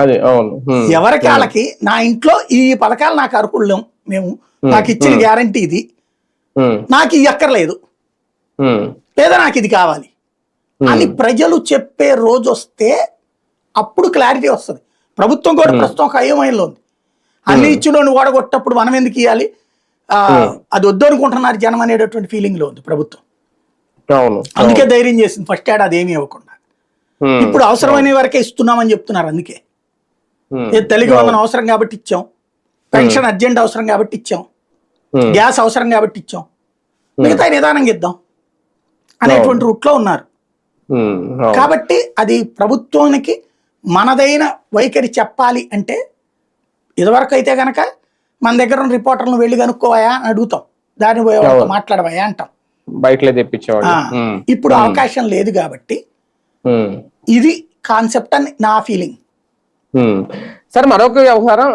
అది అవును. ఎవరికి వాళ్ళకి నా ఇంట్లో ఈ పథకాలు నాకు అర్హుళ్ళం మేము, నాకు ఇచ్చిన గ్యారంటీ ఇది, నాకు ఇది అక్కర్లేదు లేదా నాకు ఇది కావాలి అని ప్రజలు చెప్పే రోజు వస్తే అప్పుడు క్లారిటీ వస్తుంది. ప్రభుత్వం కూడా ప్రస్తుతం ఒక అయోమయంలో ఉంది. అన్ని ఇచ్చినోని ఓడగొట్టప్పుడు మనం ఎందుకు ఇవ్వాలి, అది వద్దు అనుకుంటున్నారు జనం అనేటటువంటి ఫీలింగ్ లో ఉంది ప్రభుత్వం. అందుకే ధైర్యం చేసింది ఫస్ట్ ఏడాది ఏమీ ఇవ్వకుండా. ఇప్పుడు అవసరమైన వరకే ఇస్తున్నామని చెప్తున్నారు. అందుకే తెలుగు వందనం అవసరం కాబట్టి ఇచ్చాం, పెన్షన్ అర్జెంట్ అవసరం కాబట్టి ఇచ్చాం, గ్యాస్ అవసరం కాబట్టి ఇచ్చాం, మిగతా నిదానంగా ఇద్దాం అనేటువంటి రూట్లో ఉన్నారు. కాబట్టి అది ప్రభుత్వానికి మనదైన వైఖరి చెప్పాలి అంటే, ఇదివరకు అయితే గనక మన దగ్గర ఉన్న రిపోర్టర్లను వెళ్ళి కనుక్కోవాయా అని అడుగుతాం, దాని మాట్లాడవాయా అంటాం, బయటలే తెప్పించేవాడు. ఇప్పుడు అవకాశం లేదు కాబట్టి ఇది కాన్సెప్ట్ అని నా ఫీలింగ్. సార్, మరొక వ్యవహారం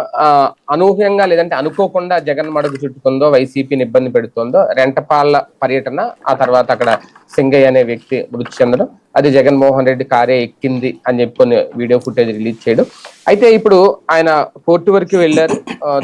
అనూహ్యంగా లేదంటే అనుకోకుండా జగన్ మడుగు చుట్టుకుందో, వైసీపీని ఇబ్బంది పెడుతుందో రెంటపాళ్ళ పర్యటన, ఆ తర్వాత అక్కడ సింగయ్య అనే వ్యక్తి మృతి చెందడం, అది జగన్మోహన్ రెడ్డి కారే ఎక్కింది అని చెప్పి కొన్ని వీడియో ఫుటేజ్ రిలీజ్ చేయడం. అయితే ఇప్పుడు ఆయన కోర్టు వరకు వెళ్ళారు,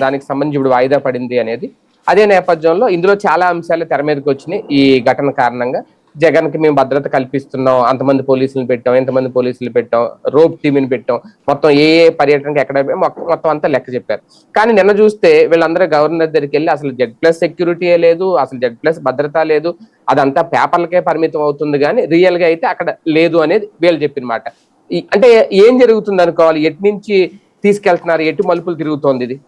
దానికి సంబంధించి ఇప్పుడు వాయిదా పడింది అనేది. అదే నేపథ్యంలో ఇందులో చాలా అంశాలు తెర మీదకి వచ్చినాయి. ఈ ఘటన కారణంగా జగన్ కి మేము భద్రత కల్పిస్తున్నాం, అంతమంది పోలీసులు పెట్టాం, ఎంతమంది పోలీసులు పెట్టాం, రోప్ టీంని పెట్టాం, మొత్తం ఏ పర్యటనకి ఎక్కడ మొత్తం అంతా లెక్క చెప్పారు. కానీ నిన్న చూస్తే వీళ్ళందరూ గవర్నర్ దగ్గరికి వెళ్ళి అసలు Z+ సెక్యూరిటీయే లేదు, అసలు Z+ భద్రత లేదు, అదంతా పేపర్లకే పరిమితం అవుతుంది కానీ రియల్ గా అయితే అక్కడ లేదు అనేది వీళ్ళు చెప్పిన మాట. అంటే ఏం జరుగుతుంది అనుకోవాలి, ఎటు నుంచి తీసుకెళ్తున్నారు, ఎటు మలుపులు తిరుగుతోంది ఇది?